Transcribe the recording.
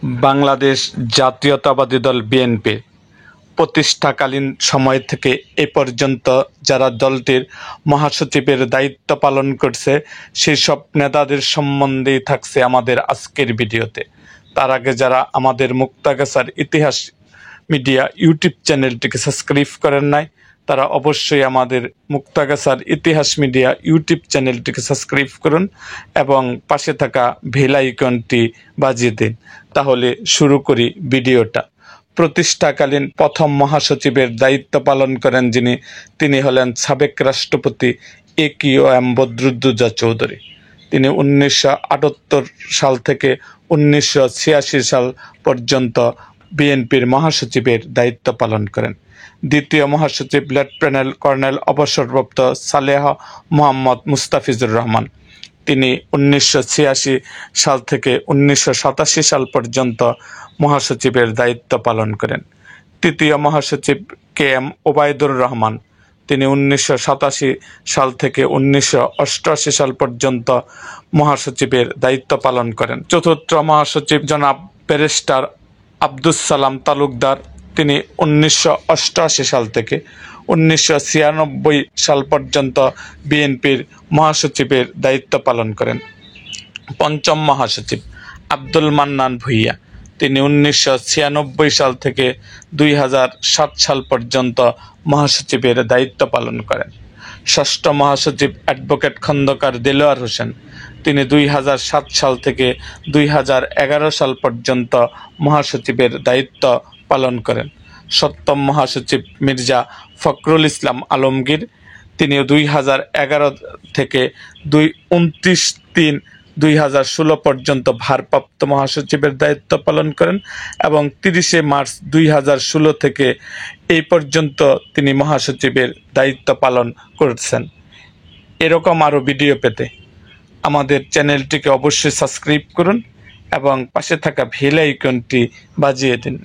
বাংলাদেশ জাতীয়তাবাদী দল বিএনপি প্রতিষ্ঠাকালীন সময় থেকে এ পর্যন্ত যারা দলটির মহাসচিবের দায়িত্ব পালন করছে সেই সব নেতাদের সম্বন্ধেই থাকছে আমাদের আজকের ভিডিওতে। তার আগে যারা আমাদের মুক্তাগাছার ইতিহাস মিডিয়া ইউটিউব চ্যানেলটিকে সাবস্ক্রাইব করেন নাই তারা অবশ্যই আমাদের মুক্তাগাছার ইতিহাস মিডিয়া ইউটিউব চ্যানেলটিকে সাবস্ক্রাইব করুন এবং পাশে থাকা বেল আইকনটি বাজিয়ে দিন। তাহলে শুরু করি ভিডিওটা। প্রতিষ্ঠাকালীন প্রথম মহাসচিবের দায়িত্ব পালন করেন তিনি হলেন সাবেক রাষ্ট্রপতি AQM বদরুদ্দোজা চৌধুরী। তিনি 1978 সাল থেকে 1986 সাল পর্যন্ত বিএনপির মহাসচিবের দায়িত্ব পালন করেন। দ্বিতীয় মহাসচিব লেফটেন্যান্ট কর্নেল অবসরপ্রাপ্ত সালেহ মোহাম্মদ মুস্তাফিজুর রহমান। তিনি 1986 সাল থেকে 1987 সাল পর্যন্ত মহাসচিবের দায়িত্ব পালন করেন। তৃতীয় মহাসচিব KM ওবায়দুর রহমান। তিনি 1987 সাল থেকে 1988 সাল পর্যন্ত মহাসচিবের দায়িত্ব পালন করেন। চতুর্থ মহাসচিব জনাব ব্যারিস্টার আব্দুস সালাম তালুকদার। তিনি 1988 সাল থেকে 1996 সাল পর্যন্ত বিএনপির মহাসচিবের দায়িত্ব পালন করেন। পঞ্চম মহাসচিব আব্দুল মান্নান ভূঁইয়া। তিনি 1996 সাল থেকে 2007 সাল পর্যন্ত মহাসচিবের দায়িত্ব পালন করেন। ষষ্ঠ মহাসচিব অ্যাডভোকেট খন্দকার দেলোয়ার হোসেন। তিনি 2007 সাল থেকে 2011 সাল পর্যন্ত মহাসচিবের দায়িত্ব পালন করেন। সপ্তম মহাসচিব মির্জা ফখরুল ইসলাম আলমগীর। তিনি 2011 থেকে 29/3/2016 পর্যন্ত ভারপ্রাপ্ত মহাসচিবের দায়িত্ব পালন করেন এবং 30 মার্চ 2016 থেকে এই পর্যন্ত তিনি মহাসচিবের দায়িত্ব পালন করছেন। এরকম আরও ভিডিও পেতে আমাদের চ্যানেলটিকে অবশ্যই সাবস্ক্রাইব করুন এবং পাশে থাকা বেল আইকনটি বাজিয়ে দিন।